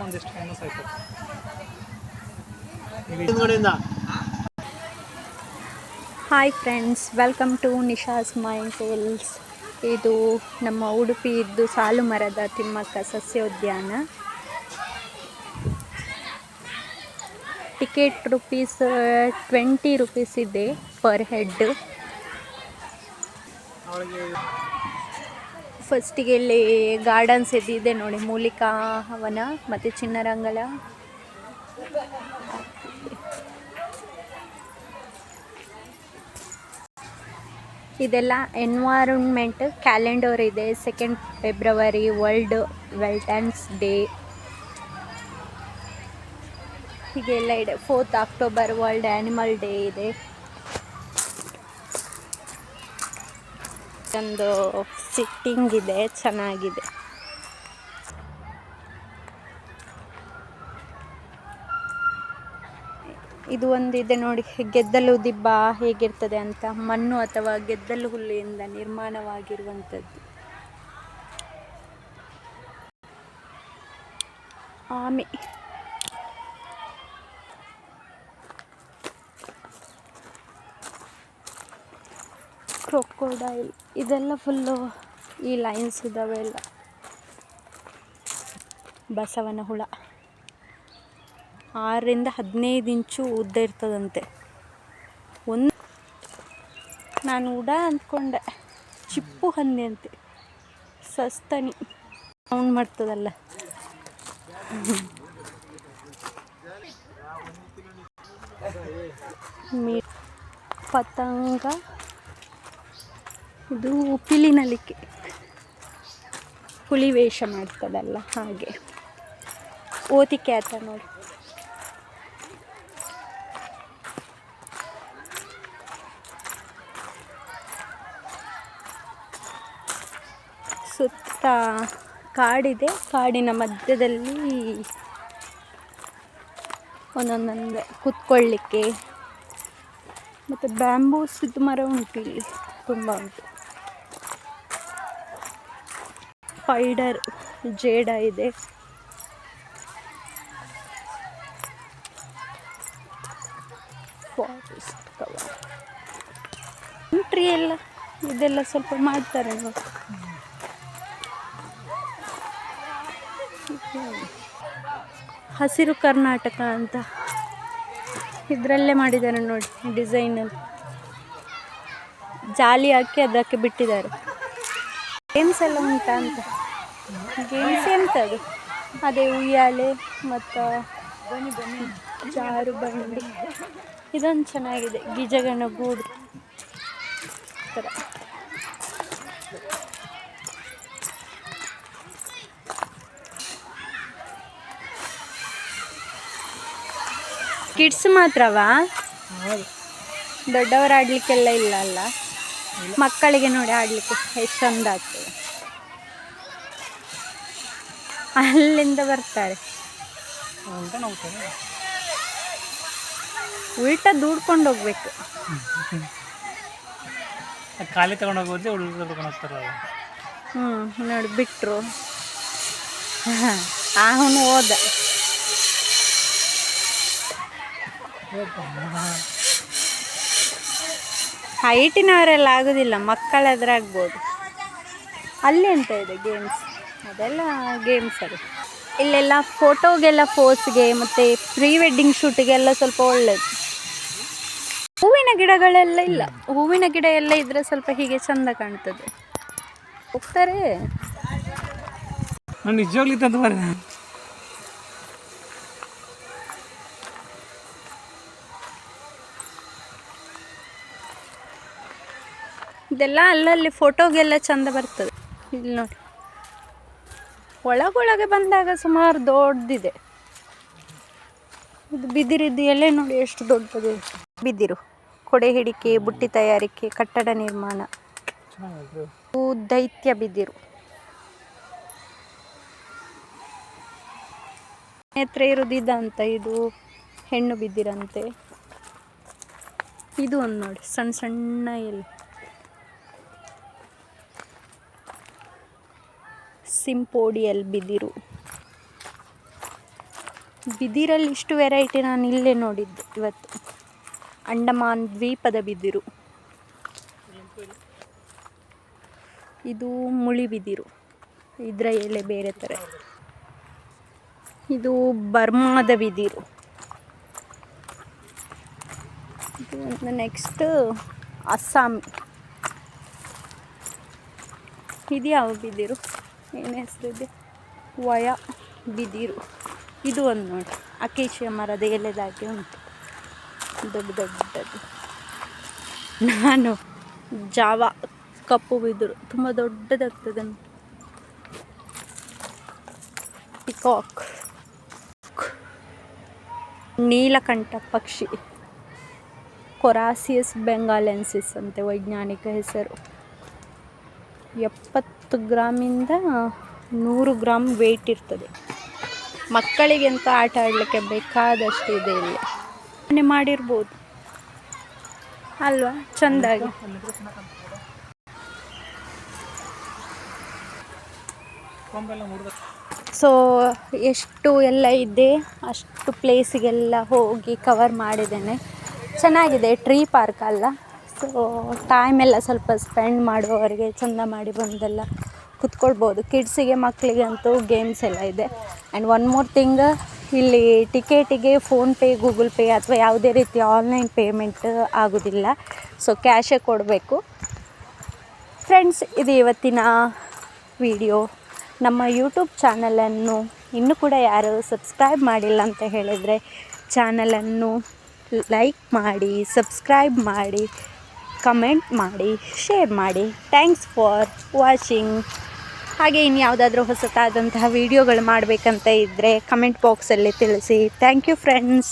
ಒಂದಿಷ್ಟು ಫೇಮಸ್ ಆಯ್ತು. Hi friends, welcome to Nisha's mind tales. ಇದು ನಮ್ಮ ಉಡುಪಿಯದ್ದು ಸಾಲು ಮರದ ತಿಮ್ಮಕ್ಕ ಸಸ್ಯೋದ್ಯಾನ. ಟಿಕೆಟ್ ರುಪೀಸ್ 20 ರೂಪೀಸ್ ಇದೆ ಪರ್ ಹೆಡ್. ಫಸ್ಟಿಗೆ ಇಲ್ಲಿ ಗಾರ್ಡನ್ಸ್ ಇದೆ ನೋಡಿ, ಮೂಲಿಕಾ ವನ ಮತ್ತು ಚಿನ್ನರಂಗಲ. ಇದೆಲ್ಲ ಎನ್ವೈರನ್ಮೆಂಟ್ ಕ್ಯಾಲೆಂಡರ್ ಇದೆ. 2 ಫೆಬ್ರವರಿ ವರ್ಲ್ಡ್ ವೆಲ್ಟನ್ಸ್ ಡೇ, ಹೀಗೆಲ್ಲ ಇದೆ. 4 ಅಕ್ಟೋಬರ್ ವರ್ಲ್ಡ್ ಆ್ಯನಿಮಲ್ ಡೇ ಇದೆ. ಒಂದು ಸಿಟ್ಟಿಂಗ್ ಇದೆ, ಚೆನ್ನಾಗಿದೆ. ಇದು ಒಂದಿದೆ ನೋಡಿ, ಗೆದ್ದಲು ದಿಬ್ಬ ಹೇಗಿರ್ತದೆ ಅಂತ. ಮಣ್ಣು ಅಥವಾ ಗೆದ್ದಲು ಹುಲ್ಲಿನಿಂದ ನಿರ್ಮಾಣವಾಗಿರುವಂಥದ್ದು. ಆಮೆ, ಕ್ರೊಕೊಡೈಲ್, ಇದೆಲ್ಲ ಫುಲ್ಲು ಈ ಲೈನ್ಸ್ ಇದ್ದಾವೆ ಎಲ್ಲ. ಬಸವನ ಹುಳ 6 ರಿಂದ 15 ಇಂಚು ಉದ್ದ ಇರ್ತದಂತೆ. ನಾನು ಉಡ ಅಂದ್ಕೊಂಡೆ, ಚಿಪ್ಪು ಹಂದಿ ಅಂತೆ. ಸಸ್ತನಿ ಸೌಂಡ್ ಮಾಡ್ತದಲ್ಲ. ಪತಂಗ, ಇದು ಪಿಲಿನಲಿಕೆ, ಹುಲಿ ವೇಷ ಮಾಡ್ತದಲ್ಲ ಹಾಗೆ. ಓತಿಕೆ ಆತ ನೋಡಿ. ಸುತ್ತ ಕಾಡಿದೆ, ಕಾಡಿನ ಮಧ್ಯದಲ್ಲಿ ಒಂದೊಂದೊಂದು ಕುತ್ಕೊಳ್ಳಿಕ್ಕೆ. ಮತ್ತು ಬ್ಯಾಂಬೂಸಿದ್ದು ಮರ ಉಂಟು ಇಲ್ಲಿ, ತುಂಬ ಉಂಟು. ಸ್ಪೈಡರ್, ಜೇಡ ಇದೆ. ಫಾರೆಸ್ಟ್ ಕವರ್, ಎಂಟ್ರಿ ಎಲ್ಲ ಇದೆಲ್ಲ ಸ್ವಲ್ಪ ಮಾಡ್ತಾರೆ ನೋಡಿ. ಹಸಿರು ಕರ್ನಾಟಕ ಅಂತ ಇದರಲ್ಲೇ ಮಾಡಿದ್ದಾರೆ ನೋಡಿ, ಡಿಸೈನಲ್ಲಿ ಜಾಲಿ ಹಾಕಿ ಅದಕ್ಕೆ ಬಿಟ್ಟಿದ್ದಾರೆ. ಗೇಮ್ಸ್ ಎಲ್ಲ ಉಂಟಾ ಅಂತ. ಗೇಮ್ಸ್ ಎಂಥದ್ದು, ಅದೇ ಉಯ್ಯಾಲೆ ಮತ್ತು ಜಾರು ಬಂಡಿ. ಇದೊಂದು ಚೆನ್ನಾಗಿದೆ, ಗಿಜಗನ ಗೂಡು ಥರ. ಕಿಡ್ಸ್ ಮಾತ್ರವಾ? ದೊಡ್ಡವರು ಆಡಲಿಕ್ಕೆಲ್ಲ ಇಲ್ಲ ಅಲ್ಲ. ಮಕ್ಕಳಿಗೆ ನೋಡಿ ಆಡಲಿಕ್ಕೆ ಎಷ್ಟು ಚಂದ ಆಗ್ತದೆ. ಅಲ್ಲಿಂದ ಬರ್ತಾರೆ, ಉಲ್ಟಾ ದೂಡ್ಕೊಂಡು ಹೋಗ್ಬೇಕು. ಖಾಲಿ ತಗೊಂಡು ಹೋಗೋದೇ ನೋಡಿ ಬಿಟ್ರು. ಅವನು ಹೋದ. ಹೈಟಿನವರೆಲ್ಲ ಆಗೋದಿಲ್ಲ, ಮಕ್ಕಳಾದ್ರಾಗ್ಬೋದು. ಅಲ್ಲಿ ಎಂತ ಇದೆ ಗೇಮ್ಸ್, ಅದೆಲ್ಲ ಗೇಮ್ಸ್ ಅಲ್ಲಿ. ಇಲ್ಲೆಲ್ಲ ಫೋಟೋಗೆಲ್ಲ, ಪೋಸ್ಗೆ ಮತ್ತು ಪ್ರೀ ವೆಡ್ಡಿಂಗ್ ಶೂಟಿಗೆಲ್ಲ ಸ್ವಲ್ಪ ಒಳ್ಳೆಯದು. ಹೂವಿನ ಗಿಡಗಳೆಲ್ಲ ಇಲ್ಲ. ಹೂವಿನ ಗಿಡ ಎಲ್ಲ ಇದ್ರೆ ಸ್ವಲ್ಪ ಹೀಗೆ ಚಂದ ಕಾಣ್ತದೆ. ಹೋಗ್ತಾರೆ ನಿಜವಾಗ್ಲಿ ತಂದು ಬರ. ಇದೆಲ್ಲ ಅಲ್ಲಲ್ಲಿ ಫೋಟೋಗೆಲ್ಲ ಚಂದ ಬರ್ತದೆ. ಇಲ್ಲಿ ನೋಡಿ, ಒಳಗೊಳಗೆ ಬಂದಾಗ ಸುಮಾರು ದೊಡ್ಡದಿದೆ. ಇದು ಬಿದಿರಿದ್ದು ಎಲೆ ನೋಡಿ ಎಷ್ಟು ದೊಡ್ಡದು. ಬಿದಿರು, ಕೊಡೆ ಹಿಡಿಕೆ, ಬುಟ್ಟಿ ತಯಾರಿಕೆ, ಕಟ್ಟಡ ನಿರ್ಮಾಣ. ದೈತ್ಯ ಬಿದಿರು. ಹತ್ರ ಇರೋದು ಇದಂತ, ಇದು ಹೆಣ್ಣು ಬಿದ್ದಿರಂತೆ. ಇದು ಒಂದು ನೋಡಿ, ಸಣ್ಣ ಸಣ್ಣ ಎಲೆ. ಸಿಂಪೋಡಿಯಲ್ ಬಿದಿರು. ಬಿದಿರಲ್ಲಿ ಇಷ್ಟು ವೆರೈಟಿ ನಾನು ಇಲ್ಲೇ ನೋಡಿದ್ದು ಇವತ್ತು. ಅಂಡಮಾನ್ ದ್ವೀಪದ ಬಿದಿರು, ಇದು ಮುಳಿ ಬಿದಿರು, ಇದರ ಎಲೆ ಬೇರೆ ಥರ. ಇದು ಬರ್ಮಾದ ಬಿದಿರು. ಇದು ನೆಕ್ಸ್ಟ್ ಅಸ್ಸಾಮಿ. ಇದು ಯಾವ ಬಿದಿರು, ಏನು ಹೆಸರಿದೆ, ವಯ ಬಿದಿರು. ಇದು ಒಂದು ನೋಡಿ, ಅಕೇಶಿಯ ಮರದ ಎಲೆದಾಗಿ ಉಂಟು, ದೊಡ್ಡ ದೊಡ್ಡದು. ನಾನು ಜಾವ ಕಪ್ಪು ಬಿದಿರು ತುಂಬ ದೊಡ್ಡದಾಗ್ತದೆ. ಪಿಕಾಕ್, ನೀಲಕಂಠ ಪಕ್ಷಿ, ಕೊರಾಸಿಯಸ್ ಬೆಂಗಾಲೆನ್ಸಿಸ್ ಅಂತೆ ವೈಜ್ಞಾನಿಕ ಹೆಸರು. 70 ಗ್ರಾಮಿಂದ 100 ಗ್ರಾಮ್ ವೆಯ್ಟ್ ಇರ್ತದೆ. ಮಕ್ಕಳಿಗೆಂತ ಆಟ ಆಡಲಿಕ್ಕೆ ಬೇಕಾದಷ್ಟು ಇದೆ ಇಲ್ಲಿ. ಮನೆ ಮಾಡಿರ್ಬೋದು ಅಲ್ವಾ, ಚೆಂದಾಗಿ. ಸೊ ಎಷ್ಟು ಎಲ್ಲ ಇದೆ ಅಷ್ಟು ಪ್ಲೇಸಿಗೆಲ್ಲ ಹೋಗಿ ಕವರ್ ಮಾಡಿದ್ದೇನೆ. ಚೆನ್ನಾಗಿದೆ, ಟ್ರೀ ಪಾರ್ಕ್ ಅಲ್ಲ. ಸೊ ಟೈಮೆಲ್ಲ ಸ್ವಲ್ಪ ಸ್ಪೆಂಡ್ ಮಾಡುವವರಿಗೆ ಚೆಂದ ಮಾಡಿ ಬಂದೆಲ್ಲ ಕುತ್ಕೊಳ್ಬೋದು. ಕಿಡ್ಸಿಗೆ ಮಕ್ಕಳಿಗೆ ಅಂತೂ ಗೇಮ್ಸ್ ಎಲ್ಲ ಇದೆ. ಆ್ಯಂಡ್ ಒನ್ ಮೋರ್ ಥಿಂಗ್, ಇಲ್ಲಿ ಟಿಕೆಟಿಗೆ ಫೋನ್ಪೇ, ಗೂಗಲ್ ಪೇ ಅಥವಾ ಯಾವುದೇ ರೀತಿ ಆನ್ಲೈನ್ ಪೇಮೆಂಟ್ ಆಗೋದಿಲ್ಲ. ಸೊ ಕ್ಯಾಶೇ ಕೊಡಬೇಕು. ಫ್ರೆಂಡ್ಸ್, ಇದು ಇವತ್ತಿನ ವಿಡಿಯೋ. ನಮ್ಮ ಯೂಟ್ಯೂಬ್ ಚಾನಲನ್ನು ಇನ್ನೂ ಕೂಡ ಯಾರು ಸಬ್ಸ್ಕ್ರೈಬ್ ಮಾಡಿಲ್ಲ ಅಂತ ಹೇಳಿದರೆ ಚಾನಲನ್ನು ಲೈಕ್ ಮಾಡಿ, ಸಬ್ಸ್ಕ್ರೈಬ್ ಮಾಡಿ, ಕಮೆಂಟ್ ಮಾಡಿ, ಶೇರ್ ಮಾಡಿ. Thanks for watching. ಹಾಗೆ ಇನ್ನು ಯಾವುದಾದ್ರೂ ಹೊಸತಾದಂತಹ ವೀಡಿಯೋಗಳು ಮಾಡಬೇಕಂತ ಇದ್ದರೆ ಕಮೆಂಟ್ ಬಾಕ್ಸಲ್ಲಿ ತಿಳಿಸಿ. Thank you friends.